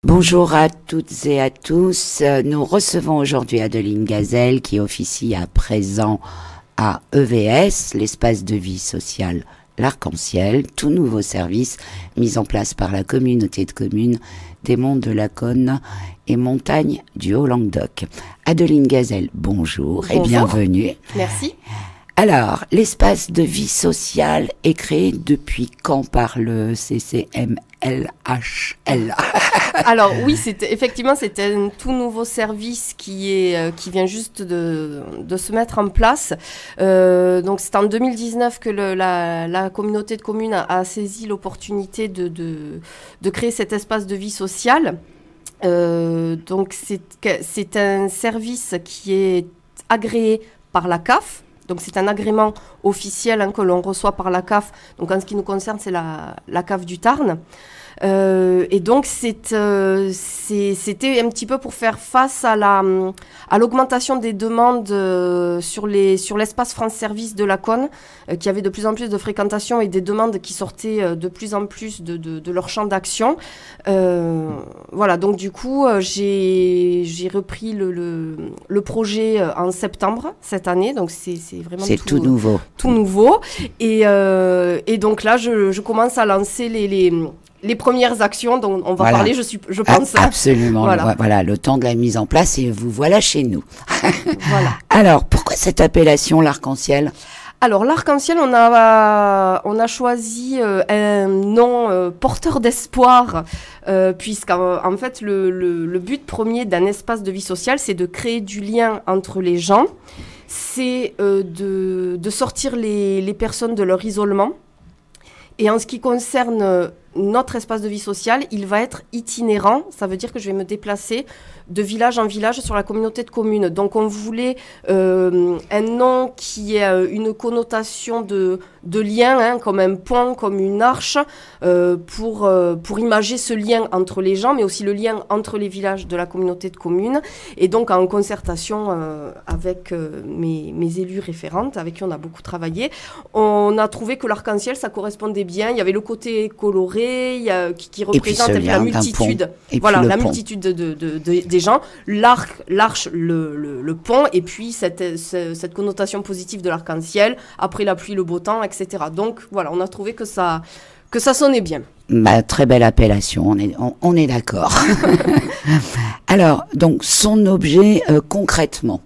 Bonjour à toutes et à tous. Nous recevons aujourd'hui Adeline Gazelle qui officie à présent à EVS, l'espace de vie sociale L'Arc-en-Ciel, tout nouveau service mis en place par la communauté de communes des Monts de la Cône et Montagnes du Haut-Languedoc. Adeline Gazelle, bonjour et bienvenue. Merci. Alors, l'espace de vie sociale est créé depuis quand par le CCMLHL? Alors oui, effectivement, c'était un tout nouveau service qui vient juste de se mettre en place. Donc c'est en 2019 que la communauté de communes a saisi l'opportunité de créer cet espace de vie sociale. Donc c'est un service qui est agréé par la CAF. Donc c'est un agrément officiel que l'on reçoit par la CAF. Donc en ce qui nous concerne, c'est la CAF du Tarn. Et donc c'était un petit peu pour faire face à l'augmentation des demandes sur l'espace France Service de la Cône, qui avait de plus en plus de fréquentation et des demandes qui sortaient de plus en plus de leur champ d'action. Voilà, donc du coup j'ai repris le projet en septembre cette année, donc c'est vraiment tout nouveau. Tout nouveau. Et donc là je commence à lancer les premières actions dont on va parler, je pense. Absolument. Voilà, le temps de la mise en place et vous voilà chez nous. Voilà. Alors, pourquoi cette appellation l'Arc-en-Ciel ? Alors, l'Arc-en-Ciel, on a choisi un nom porteur d'espoir, puisqu'en fait, le but premier d'un espace de vie sociale, c'est de créer du lien entre les gens, c'est de sortir les personnes de leur isolement. Et en ce qui concerne notre espace de vie sociale, il va être itinérant. Ça veut dire que je vais me déplacer de village en village sur la communauté de communes. Donc on voulait un nom qui ait une connotation de lien, comme un pont, comme une arche, pour imager ce lien entre les gens, mais aussi le lien entre les villages de la communauté de communes. Et donc en concertation avec mes élus référentes, avec qui on a beaucoup travaillé, on a trouvé que l'arc-en-ciel, ça correspondait bien. Il y avait le côté coloré, qui représente la multitude, la multitude des gens, l'arche, le pont, et puis cette connotation positive de l'arc-en-ciel, après la pluie, le beau temps, etc. Donc voilà, on a trouvé que ça sonnait bien. Très belle appellation, on est d'accord. Alors, donc son objet concrètement.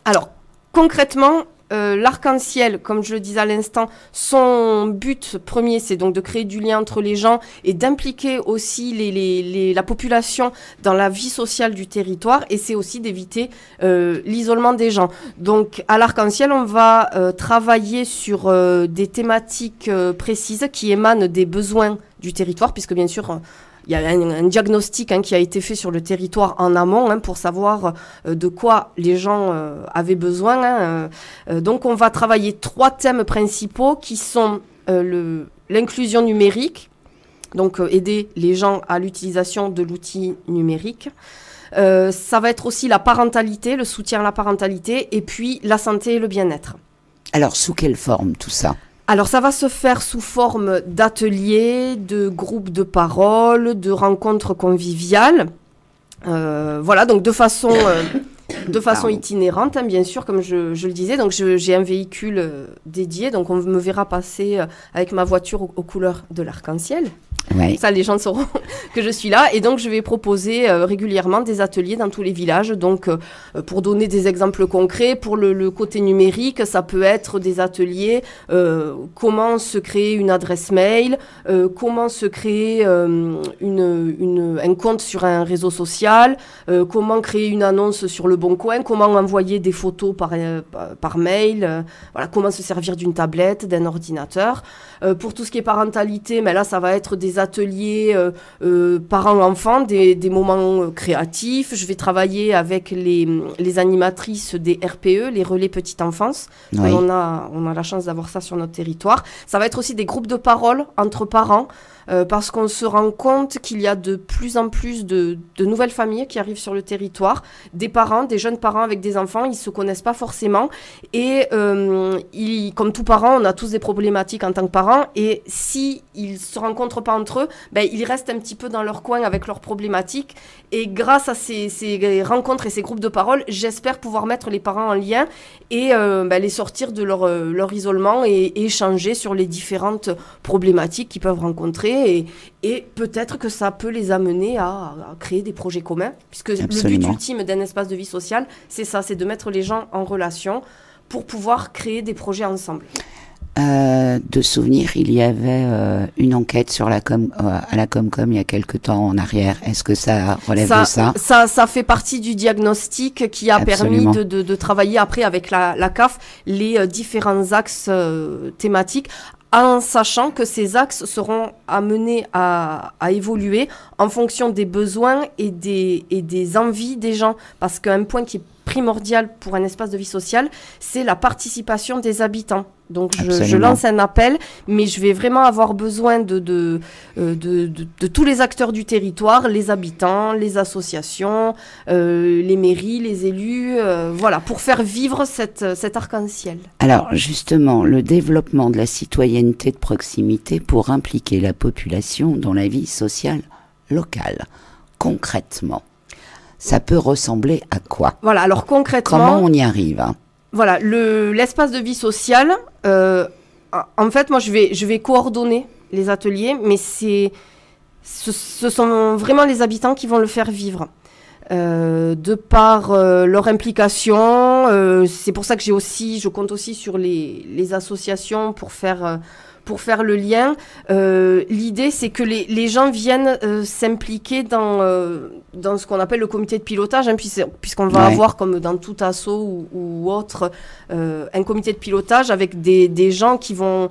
Alors, concrètement, l'arc-en-ciel, comme je le disais à l'instant, son but premier, c'est donc de créer du lien entre les gens et d'impliquer aussi la population dans la vie sociale du territoire, et c'est aussi d'éviter l'isolement des gens. Donc à l'arc-en-ciel, on va travailler sur des thématiques précises qui émanent des besoins du territoire, puisque bien sûr il y a un diagnostic qui a été fait sur le territoire en amont pour savoir de quoi les gens avaient besoin. Donc on va travailler 3 thèmes principaux qui sont l'inclusion numérique, donc aider les gens à l'utilisation de l'outil numérique. Ça va être aussi la parentalité, le soutien à la parentalité, et puis la santé et le bien-être. Alors sous quelle forme tout ça ? Alors ça va se faire sous forme d'ateliers, de groupes de parole, de rencontres conviviales. Voilà, donc de façon itinérante, bien sûr, comme je le disais. Donc j'ai un véhicule dédié, donc on me verra passer avec ma voiture aux couleurs de l'arc-en-ciel. Ouais. Ça, les gens sauront que je suis là. Et donc, je vais proposer régulièrement des ateliers dans tous les villages. Donc, pour donner des exemples concrets, pour le côté numérique, ça peut être des ateliers comment se créer une adresse mail, comment se créer un compte sur un réseau social, comment créer une annonce sur le Bon Coin, comment envoyer des photos par mail, voilà, comment se servir d'une tablette, d'un ordinateur. Pour tout ce qui est parentalité, mais là, ça va être des ateliers parents-enfants, des moments créatifs. Je vais travailler avec les animatrices des RPE, les relais petite enfance. Oui. On a la chance d'avoir ça sur notre territoire. Ça va être aussi des groupes de parole entre parents. parce qu'on se rend compte qu'il y a de plus en plus de nouvelles familles qui arrivent sur le territoire, des parents, des jeunes parents avec des enfants, ils se connaissent pas forcément et comme tout parent, on a tous des problématiques en tant que parents et si ils se rencontrent pas entre eux, ben, ils restent un petit peu dans leur coin avec leurs problématiques et grâce à ces rencontres et ces groupes de parole, j'espère pouvoir mettre les parents en lien et les sortir de leur isolement et échanger sur les différentes problématiques qu'ils peuvent rencontrer et peut-être que ça peut les amener à créer des projets communs puisque Absolument. le but ultime d'un espace de vie sociale, c'est ça, c'est de mettre les gens en relation pour pouvoir créer des projets ensemble. De souvenir, il y avait une enquête sur à la Comcom il y a quelque temps en arrière. Est-ce que ça relève de ça? Ça fait partie du diagnostic qui a Absolument. permis de travailler après avec la CAF les différents axes thématiques, en sachant que ces axes seront amenés à évoluer en fonction des besoins et des envies des gens. Parce qu'un point qui est primordial pour un espace de vie sociale, c'est la participation des habitants. Donc je lance un appel, mais je vais vraiment avoir besoin de tous les acteurs du territoire, les habitants, les associations, les mairies, les élus, voilà, pour faire vivre cet arc-en-ciel. Alors justement, le développement de la citoyenneté de proximité pour impliquer la population dans la vie sociale locale, concrètement, ça peut ressembler à quoi? Voilà, alors concrètement... Comment on y arrive, hein? Voilà, l'espace de vie sociale, en fait, moi, je vais coordonner les ateliers, mais ce sont vraiment les habitants qui vont le faire vivre. De par leur implication, c'est pour ça que je compte aussi sur les associations pour faire le lien. L'idée, c'est que les gens viennent s'impliquer dans ce qu'on appelle le comité de pilotage, hein, puisqu'on va avoir, comme dans tout asso ou autre, un comité de pilotage avec des gens qui vont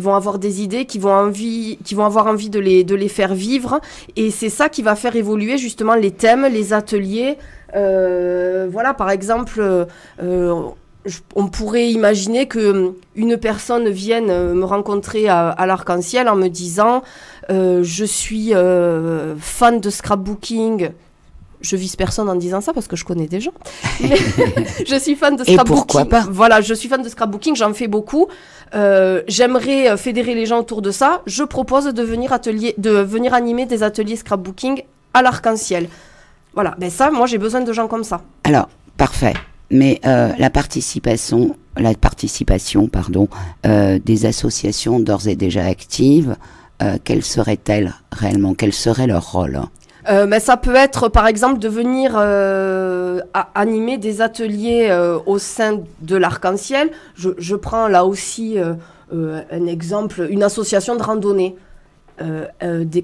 avoir des idées, qui vont avoir envie de les faire vivre. Et c'est ça qui va faire évoluer justement les thèmes, les ateliers. Voilà, par exemple... on pourrait imaginer qu'une personne vienne me rencontrer à l'Arc-en-Ciel en me disant je suis fan de scrapbooking. Je vise personne en disant ça parce que je connais des gens. Mais je suis fan de scrapbooking. Et pourquoi pas? Voilà, je suis fan de scrapbooking, j'en fais beaucoup. J'aimerais fédérer les gens autour de ça. Je propose de venir animer des ateliers scrapbooking à l'Arc-en-Ciel. Voilà, ben ça, moi j'ai besoin de gens comme ça. Alors, parfait. Mais la participation, des associations d'ores et déjà actives, quelle serait-elle réellement? Quel serait leur rôle? Ça peut être, par exemple, de venir animer des ateliers au sein de l'Arc-en-Ciel. Je prends là aussi un exemple, une association de randonnée.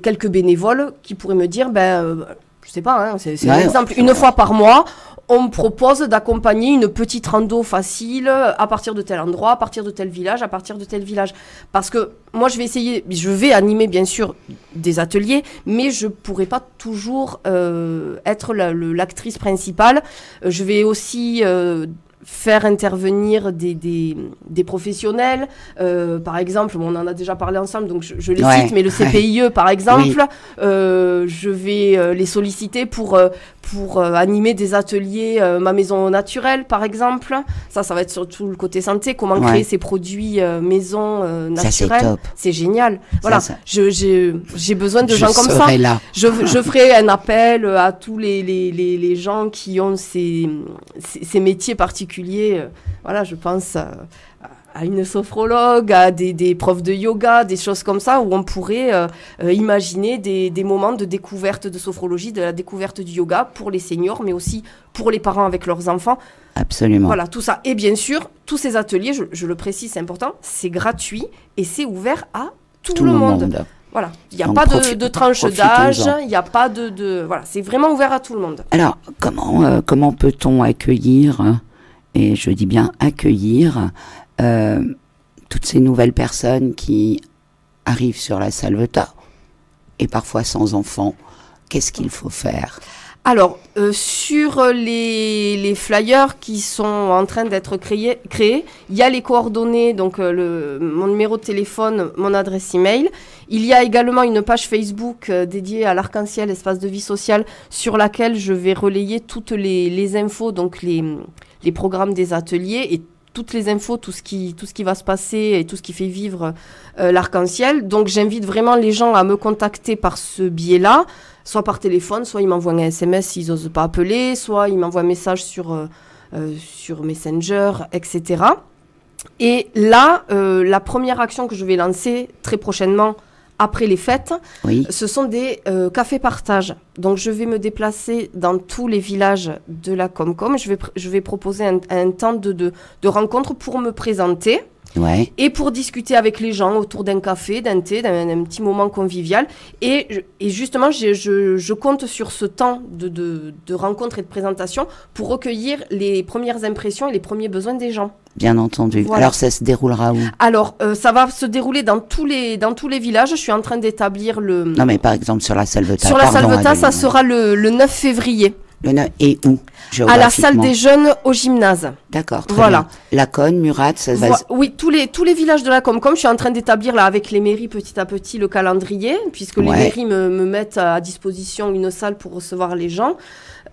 Quelques bénévoles qui pourraient me dire, je sais pas, hein, c'est un exemple, une fois par mois, on me propose d'accompagner une petite rando facile à partir de tel endroit, à partir de tel village, à partir de tel village. Parce que moi, je vais animer bien sûr des ateliers, mais je pourrais pas toujours être l'actrice principale. Je vais aussi faire intervenir des professionnels. Par exemple, on en a déjà parlé ensemble, donc je les cite, mais le CPIE, par exemple, je vais les solliciter pour animer des ateliers Ma Maison Naturelle, par exemple. Ça va être surtout le côté santé, comment créer ces produits maison naturels. Ça, c'est génial. Voilà, j'ai besoin de gens comme ça. Là. Je ferai un appel à tous les gens qui ont ces métiers particuliers. Voilà, je pense à une sophrologue, à des profs de yoga, des choses comme ça, où on pourrait imaginer des moments de découverte de sophrologie, de la découverte du yoga pour les seniors, mais aussi pour les parents avec leurs enfants. Absolument. Voilà, tout ça. Et bien sûr, tous ces ateliers, je le précise, c'est important, c'est gratuit et c'est ouvert à tout le monde. Voilà, il n'y a pas de tranche d'âge, il n'y a pas de... Voilà, c'est vraiment ouvert à tout le monde. Alors, comment peut-on accueillir, et je dis bien accueillir, toutes ces nouvelles personnes qui arrivent sur la Salvetat, et parfois sans enfants? Qu'est-ce qu'il faut faire? Alors, sur les flyers qui sont en train d'être créés, il y a les coordonnées, donc mon numéro de téléphone, mon adresse email. Il y a également une page Facebook dédiée à l'Arc-en-Ciel, espace de vie sociale, sur laquelle je vais relayer toutes les infos, donc les programmes des ateliers et toutes les infos, tout ce qui va se passer et tout ce qui fait vivre l'Arc-en-Ciel. Donc j'invite vraiment les gens à me contacter par ce biais-là, soit par téléphone, soit ils m'envoient un SMS s'ils n'osent pas appeler, soit ils m'envoient un message sur Messenger, etc. Et là, la première action que je vais lancer très prochainement, après les fêtes, oui, ce sont des cafés partage. Donc, je vais me déplacer dans tous les villages de la Comcom. Je vais proposer un temps de rencontre pour me présenter. Ouais. Et pour discuter avec les gens autour d'un café, d'un thé, d'un petit moment convivial. Et justement, je compte sur ce temps de rencontre et de présentation pour recueillir les premières impressions et les premiers besoins des gens. Bien entendu. Voilà. Alors, ça se déroulera où? Alors, ça va se dérouler dans tous les villages. Je suis en train d'établir le... Non, mais par exemple, sur la Salvetat. Sur la Salvetat, ça sera le 9 février. Et où? À la salle des jeunes au gymnase. D'accord, très bien. La Conne, Murat, ça va... Oui, tous les villages de la Comcom, je suis en train d'établir là avec les mairies petit à petit le calendrier, puisque les mairies me mettent à disposition une salle pour recevoir les gens.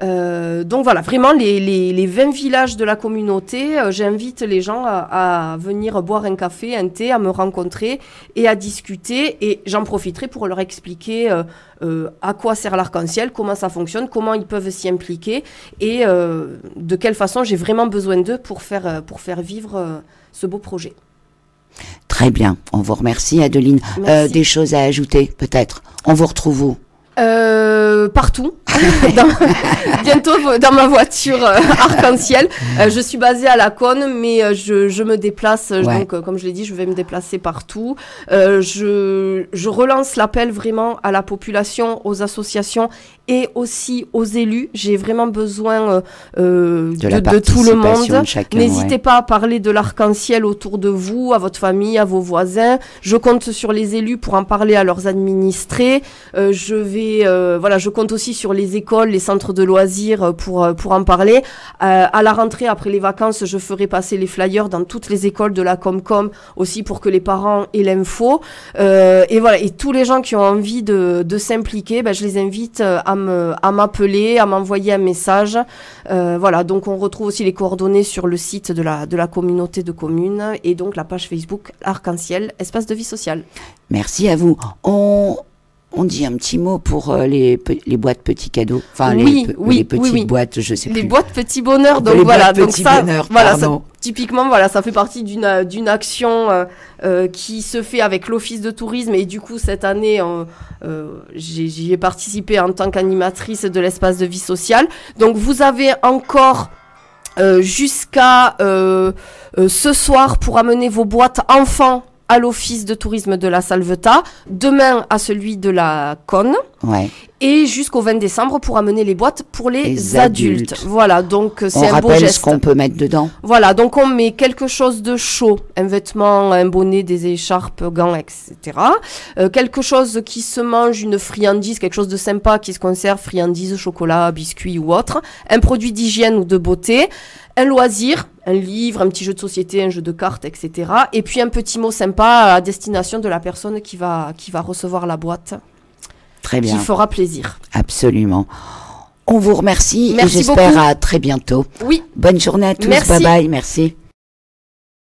Donc voilà, vraiment les 20 villages de la communauté, j'invite les gens à venir boire un café, un thé, à me rencontrer et à discuter. Et j'en profiterai pour leur expliquer à quoi sert l'Arc-en-Ciel, comment ça fonctionne, comment ils peuvent s'y impliquer et de quelle façon j'ai vraiment besoin d'eux pour faire vivre ce beau projet. Très bien, on vous remercie Adeline. Des choses à ajouter peut-être? On vous retrouve où? Partout, bientôt dans ma voiture Arc-en-Ciel. Je suis basée à la Conne, mais je me déplace, donc comme je l'ai dit, je vais me déplacer partout. Je relance l'appel vraiment à la population, aux associations et aussi aux élus. J'ai vraiment besoin de tout le monde. N'hésitez pas à parler de l'Arc-en-Ciel autour de vous, à votre famille, à vos voisins. Je compte sur les élus pour en parler à leurs administrés. Je compte aussi sur les écoles, les centres de loisirs pour en parler. À la rentrée, après les vacances, je ferai passer les flyers dans toutes les écoles de la Comcom aussi pour que les parents aient l'info. Et tous les gens qui ont envie de s'impliquer, je les invite à m'appeler, à m'envoyer un message. Donc on retrouve aussi les coordonnées sur le site de la communauté de communes et donc la page Facebook Arc-en-Ciel, espace de vie sociale. Merci à vous. On dit un petit mot pour les boîtes petits cadeaux. Enfin, les petites boîtes, je sais plus. Les boîtes petits bonheurs. Donc voilà, typiquement, ça fait partie d'une action qui se fait avec l'Office de tourisme. Et du coup, cette année, j'y ai participé en tant qu'animatrice de l'espace de vie sociale. Donc, vous avez encore jusqu'à ce soir pour amener vos boîtes enfants à l'Office de tourisme de la Salvetat, demain à celui de la Conne, et jusqu'au 20 décembre pour amener les boîtes pour les adultes. Voilà, donc c'est un beau geste. On rappelle ce qu'on peut mettre dedans. Voilà, donc on met quelque chose de chaud, un vêtement, un bonnet, des écharpes, gants, etc. Quelque chose qui se mange, une friandise, quelque chose de sympa qui se conserve, friandise, chocolat, biscuits ou autre, un produit d'hygiène ou de beauté, un loisir, un livre, un petit jeu de société, un jeu de cartes, etc. Et puis un petit mot sympa à destination de la personne qui va recevoir la boîte. Très bien. Qui fera plaisir. Absolument. On vous remercie et j'espère à très bientôt. Oui. Bonne journée à tous. Merci. Bye bye. Merci.